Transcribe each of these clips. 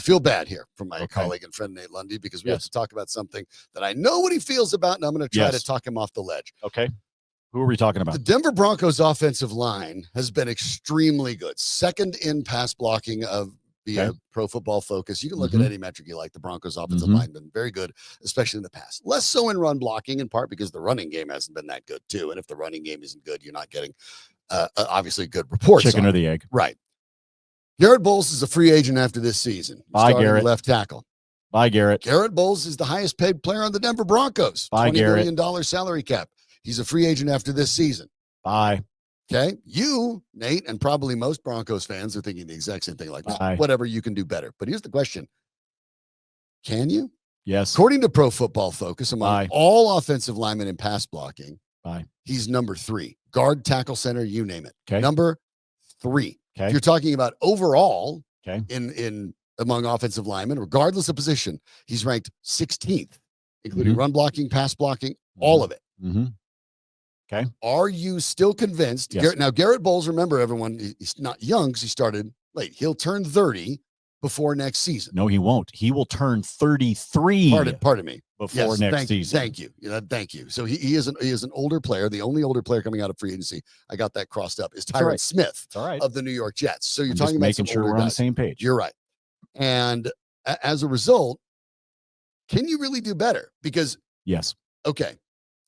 feel bad here for my Okay. colleague and friend Nate Lundy, because we have Yes. to talk about something that I know what he feels about, and I'm going to try Yes. to talk him off the ledge. Okay. Who are we talking about? The Denver Broncos offensive line has been extremely good. Second in pass blocking via Pro Football Focus. You can look at any metric you like. The Broncos offensive line been very good, especially in the pass. Less so in run blocking, in part because the running game hasn't been that good too. And if the running game isn't good, you're not getting obviously good reports. Chicken or the egg. Right. Garett Bolles is a free agent after this season. Bye, Garett. Left tackle. Bye, Garett. Garett Bolles is the highest paid player on the Denver Broncos. Bye, Garett. $20 million salary cap. He's a free agent after this season. Bye. Okay. You, Nate, and probably most Broncos fans are thinking the exact same thing, like, whatever, you can do better. But here's the question. Can you? Yes. According to Pro Football Focus, among all offensive linemen in pass blocking, he's number 3. Guard, tackle, center, you name it. Okay. Number 3. Okay. If you're talking about overall in among offensive linemen, regardless of position, he's ranked 16th, including run blocking, pass blocking, all of it. Okay. Are you still convinced? Yes. Now, Garett Bolles, remember, everyone, he's not young because he started late. He'll turn 30 before next season. No, he won't. He will turn 33. Pardon me. Before next season. Thank you. Thank you. So he is an older player. The only older player coming out of free agency, I got that crossed up, is Tyron Smith of the New York Jets. So you're talking about making sure we're on the same page. You're right. And as a result, can you really do better? Because okay.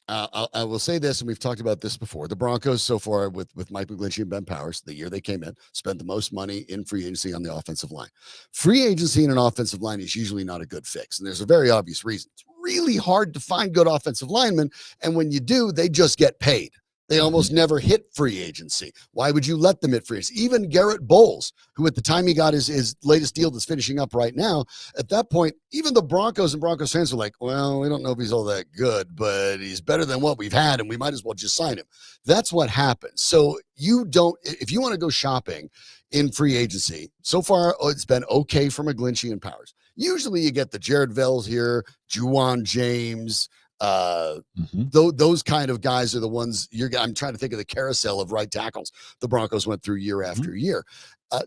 I will say this, and we've talked about this before. The Broncos so far with Mike McGlinchey and Ben Powers, the year they came in, spent the most money in free agency on the offensive line. Free agency in an offensive line is usually not a good fix, and there's a very obvious reason. It's really hard to find good offensive linemen, and when you do, they just get paid. They almost never hit free agency. Why would you let them hit free agency? Even Garett Bolles, who at the time he got his latest deal that's finishing up right now, at that point, even the Broncos and Broncos fans were like, well, we don't know if he's all that good, but he's better than what we've had, and we might as well just sign him. That's what happens. So if you want to go shopping in free agency, so far it's been okay for McGlinchey and Powers. Usually you get the Jared Vells here, Juwan James, those kind of guys are the ones I'm trying to think of the carousel of right tackles the Broncos went through year after year.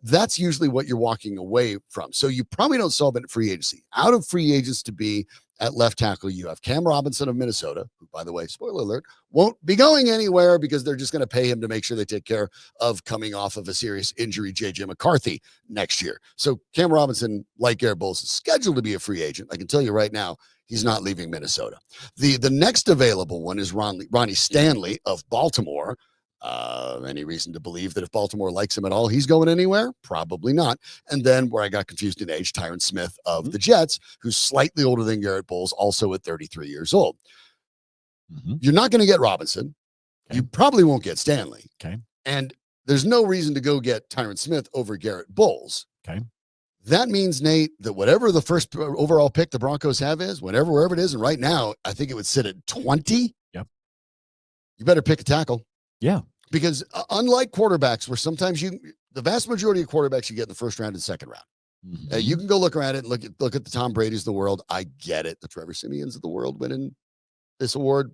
That's usually what you're walking away from. So you probably don't solve it at free agency. Out of free agents to be at left tackle, you have Cam Robinson of Minnesota, who, by the way, spoiler alert, won't be going anywhere because they're just going to pay him to make sure they take care of coming off of a serious injury, J.J. McCarthy, next year. So Cam Robinson, like Garett Bolles, is scheduled to be a free agent. I can tell you right now, he's not leaving Minnesota. The next available one is Ronnie Stanley of Baltimore. Any reason to believe that if Baltimore likes him at all, he's going anywhere? Probably not. And then where I got confused in age, Tyron Smith of the Jets, who's slightly older than Garett Bolles, also at 33 years old. You're not going to get Robinson. You probably won't get Stanley. And there's no reason to go get Tyron Smith over Garett Bolles. That means, Nate, that whatever the first overall pick the Broncos have is, wherever it is, and right now, I think it would sit at 20. You better pick a tackle. Because unlike quarterbacks, where sometimes the vast majority of quarterbacks you get in the first round and second round. You can go look around it and look at the Tom Brady's of the world. I get it. The Trevor Simeons of the world winning this award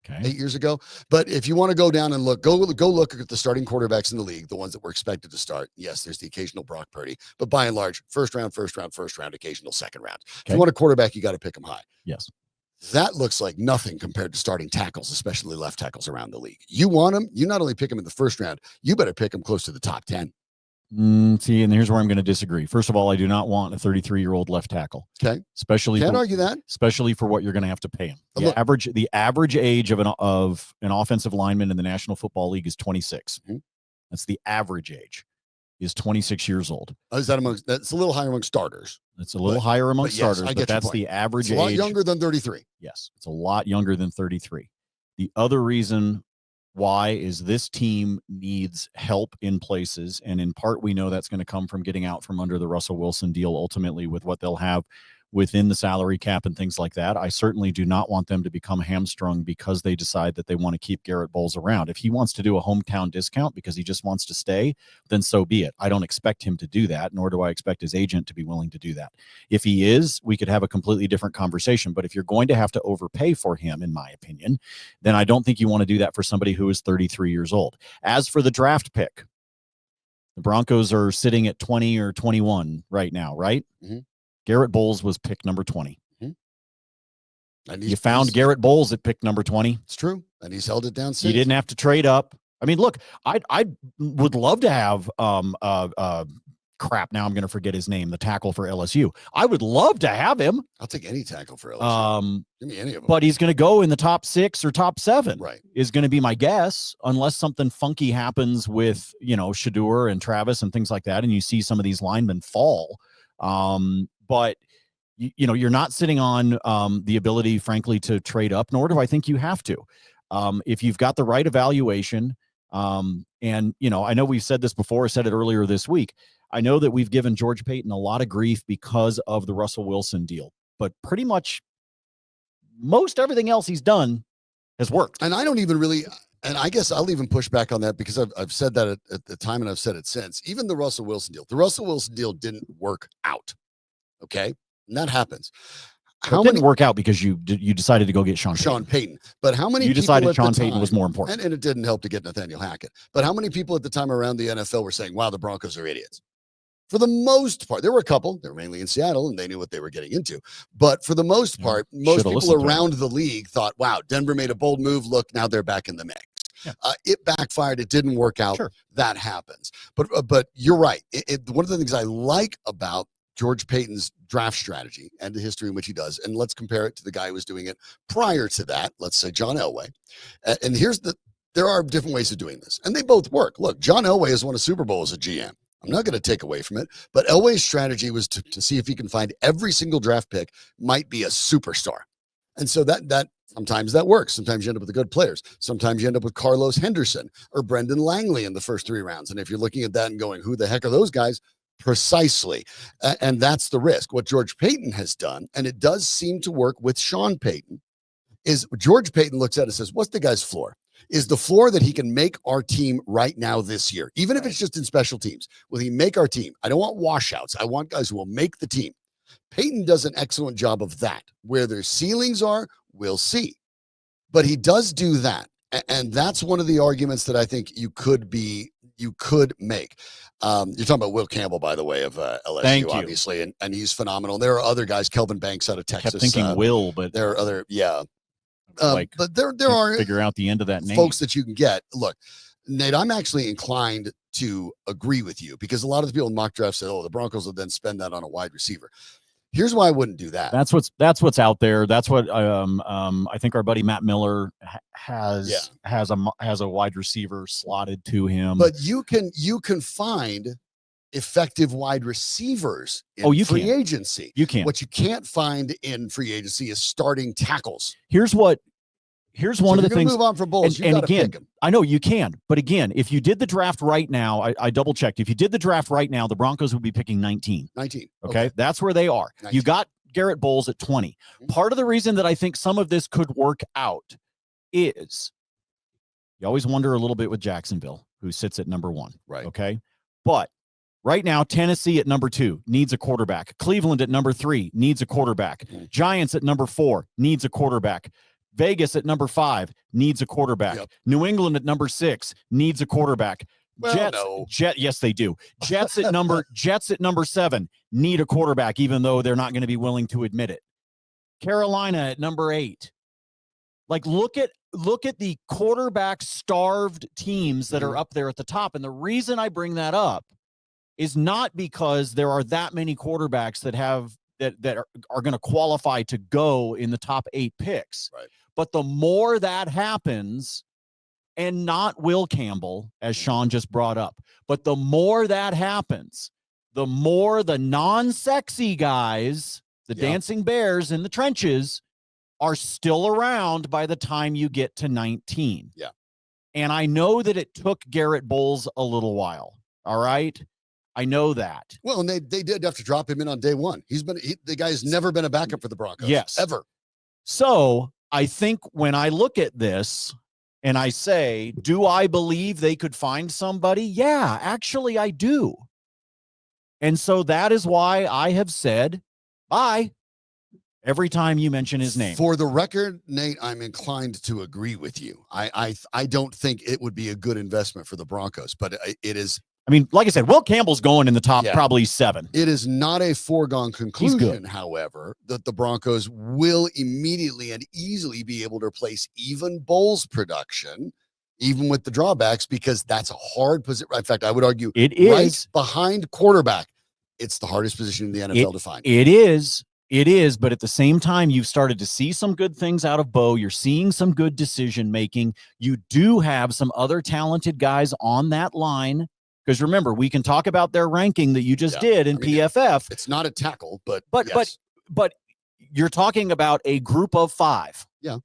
8 years ago. But if you want to go down and go look at the starting quarterbacks in the league, the ones that were expected to start. Yes, there's the occasional Brock Purdy, but by and large, first round, occasional second round. If you want a quarterback, you got to pick them high. That looks like nothing compared to starting tackles, especially left tackles around the league. You want them, you not only pick them in the first round, you better pick them close to the top 10. See, and here's where I'm going to disagree. First of all, I do not want a 33-year-old left tackle. Especially can't argue that. Especially for what you're going to have to pay him. The average age of an offensive lineman in the National Football League is 26. That's the average age. Is 26 years old. Is that that's a little higher among starters. It's a little higher among starters, but that's the average age. It's a lot younger than 33. Yes, it's a lot younger than 33. The other reason why is this team needs help in places, and in part we know that's going to come from getting out from under the Russell Wilson deal ultimately with what they'll have within the salary cap and things like that. I certainly do not want them to become hamstrung because they decide that they want to keep Garett Bolles around. If he wants to do a hometown discount because he just wants to stay, then so be it. I don't expect him to do that, nor do I expect his agent to be willing to do that. If he is, we could have a completely different conversation. But if you're going to have to overpay for him, in my opinion, then I don't think you want to do that for somebody who is 33 years old. As for the draft pick, the Broncos are sitting at 20 or 21 right now, right? Garett Bolles was pick number 20. And you found Garett Bolles at pick number 20. It's true. And he's held it down since. You didn't have to trade up. I mean, look, I would love to have crap. Now I'm going to forget his name, the tackle for LSU. I would love to have him. I'll take any tackle for LSU. Give me any of them. But he's going to go in the top 6 or top 7. Right. Is going to be my guess, unless something funky happens with, Shedeur and Travis and things like that, and you see some of these linemen fall. But you're not sitting on the ability, frankly, to trade up, nor do I think you have to. If you've got the right evaluation, and I know we've said this before, I said it earlier this week. I know that we've given George Paton a lot of grief because of the Russell Wilson deal, but pretty much most everything else he's done has worked. And I don't even really, and I guess I'll even push back on that because I've said that at the time and I've said it since. Even the Russell Wilson deal didn't work out. Okay. And that happens. It didn't work out because you decided to go get Sean Payton. But how many you people decided at Sean the Payton time, was more important? And it didn't help to get Nathaniel Hackett. But how many people at the time around the NFL were saying, wow, the Broncos are idiots? For the most part, there were a couple. They were mainly in Seattle, and they knew what they were getting into. But for the most part, most people around the league thought, wow, Denver made a bold move. Look, now they're back in the mix. Yeah. It backfired. It didn't work out. Sure. That happens. But you're right. One of the things I like about George Paton's draft strategy and the history in which he does, and let's compare it to the guy who was doing it prior to that, let's say John Elway. And there are different ways of doing this, and they both work. Look, John Elway has won a Super Bowl as a GM. I'm not going to take away from it, but Elway's strategy was to see if he can find every single draft pick might be a superstar. And so that sometimes that works. Sometimes you end up with the good players. Sometimes you end up with Carlos Henderson or Brendan Langley in the first 3 rounds. And if you're looking at that and going, who the heck are those guys? Precisely. And that's the risk. What George Paton has done, and it does seem to work with Sean Payton, is George Paton looks at it and says, what's the guy's floor? Is the floor that he can make our team right now this year, even if it's just in special teams? Will he make our team? I don't want washouts. I want guys who will make the team. Payton does an excellent job of that. Where their ceilings are, we'll see. But he does do that. And that's one of the arguments that I think you could make. You're talking about Will Campbell, by the way, of LSU, obviously, and he's phenomenal. There are other guys, Kelvin Banks out of Texas. I kept thinking Will, but there are other, but there are figure out the end of that name. Folks that you can get. Look, Nate, I'm actually inclined to agree with you because a lot of the people in mock draft said, "Oh, the Broncos will then spend that on a wide receiver." Here's why I wouldn't do that. That's what's out there. That's what I think our buddy Matt Miller has a wide receiver slotted to him. But you can find effective wide receivers in free agency. You can. What you can't find in free agency is starting tackles. Here's one of the things. Move on from Bolles. And again, I know you can, but again, if you did the draft right now, I double checked. If you did the draft right now, the Broncos would be picking 19. Okay, that's where they are. 19. You got Garett Bolles at 20. Mm-hmm. Part of the reason that I think some of this could work out is you always wonder a little bit with Jacksonville, who sits at number 1. Right. Okay, but right now, Tennessee at number 2 needs a quarterback. Cleveland at number 3 needs a quarterback. Mm-hmm. Giants at number 4 needs a quarterback. Vegas at number 5 needs a quarterback. Yep. New England at number 6 needs a quarterback. Well, yes, they do. Jets at number 7 need a quarterback, even though they're not going to be willing to admit it. Carolina at number 8. Like, look at the quarterback starved teams that are up there at the top. And the reason I bring that up is not because there are that many quarterbacks that are going to qualify to go in the top 8 picks. Right. But the more that happens, and not Will Campbell, as Sean just brought up, but the more that happens, the more the non-sexy guys, the dancing bears in the trenches, are still around by the time you get to 19. Yeah. And I know that it took Garett Bolles a little while. All right. I know that. Well, and they did have to drop him in on day 1. The guy's never been a backup for the Broncos. Yes. Ever. So I think when I look at this and I say, do I believe they could find somebody? Yeah, actually I do. And so that is why I have said bye every time you mention his name. For the record, Nate, I'm inclined to agree with you. I don't think it would be a good investment for the Broncos, but it is. I mean, like I said, Will Campbell's going in the top probably 7. It is not a foregone conclusion, however, that the Broncos will immediately and easily be able to replace even Bolles' production, even with the drawbacks, because that's a hard position. In fact, I would argue it is right behind quarterback. It's the hardest position in the NFL to find. It is. It is, but at the same time, you've started to see some good things out of Bo. You're seeing some good decision making. You do have some other talented guys on that line. Because remember, we can talk about their ranking that you just did in PFF. It's not a tackle, but you're talking about a group of 5. Yeah,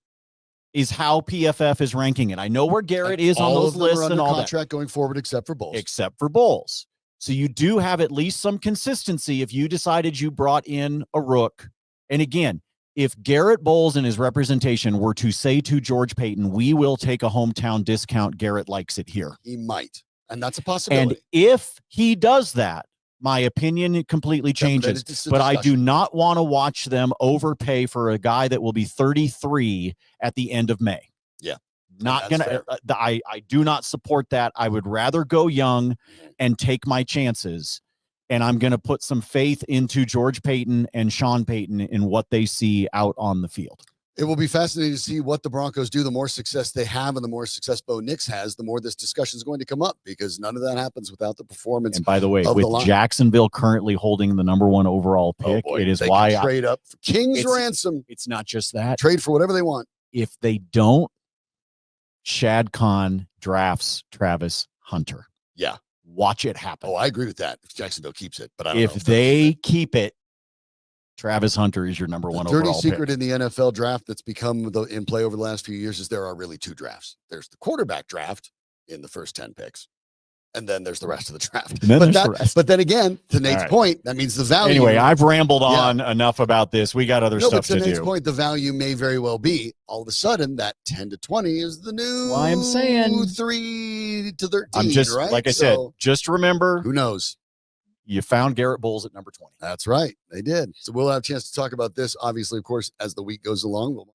is how PFF is ranking it. I know where Garrett is on those lists and all contract going forward, except for Bolles. So you do have at least some consistency if you decided you brought in a rook. And again, if Garett Bolles and his representation were to say to George Paton, we will take a hometown discount, Garrett likes it here. He might. And that's a possibility. And if he does that, my opinion completely changes. But I do not want to watch them overpay for a guy that will be 33 at the end of May. Yeah. Not gonna. I do not support that. I would rather go young and take my chances. And I'm going to put some faith into George Paton and Sean Payton in what they see out on the field. It will be fascinating to see what the Broncos do. The more success they have and the more success Bo Nix has, the more this discussion is going to come up, because none of that happens without the performance. And by the way, with Jacksonville currently holding the number 1 overall pick, it is why trade up for King's ransom. It's not just that. Trade for whatever they want. If they don't, Shad Khan drafts Travis Hunter. Yeah. Watch it happen. Oh, I agree with that. If Jacksonville keeps it, but I don't know. If they keep it, Travis Hunter is your number 1 overall pick. Dirty secret in the NFL draft that's become in play over the last few years is there are really 2 drafts. There's the quarterback draft in the first 10 picks, and then there's the rest of the draft. But then again, to Nate's point, that means the value. Anyway, I've rambled on enough about this. We got other stuff to do. Nate's point, the value may very well be all of a sudden that 10 to 20 is the new. Well, I'm saying 3 to 13. I'm just right? Like I said, just remember. Who knows? You found Garett Bolles at number 20. That's right. They did. So we'll have a chance to talk about this, obviously, of course, as the week goes along. We'll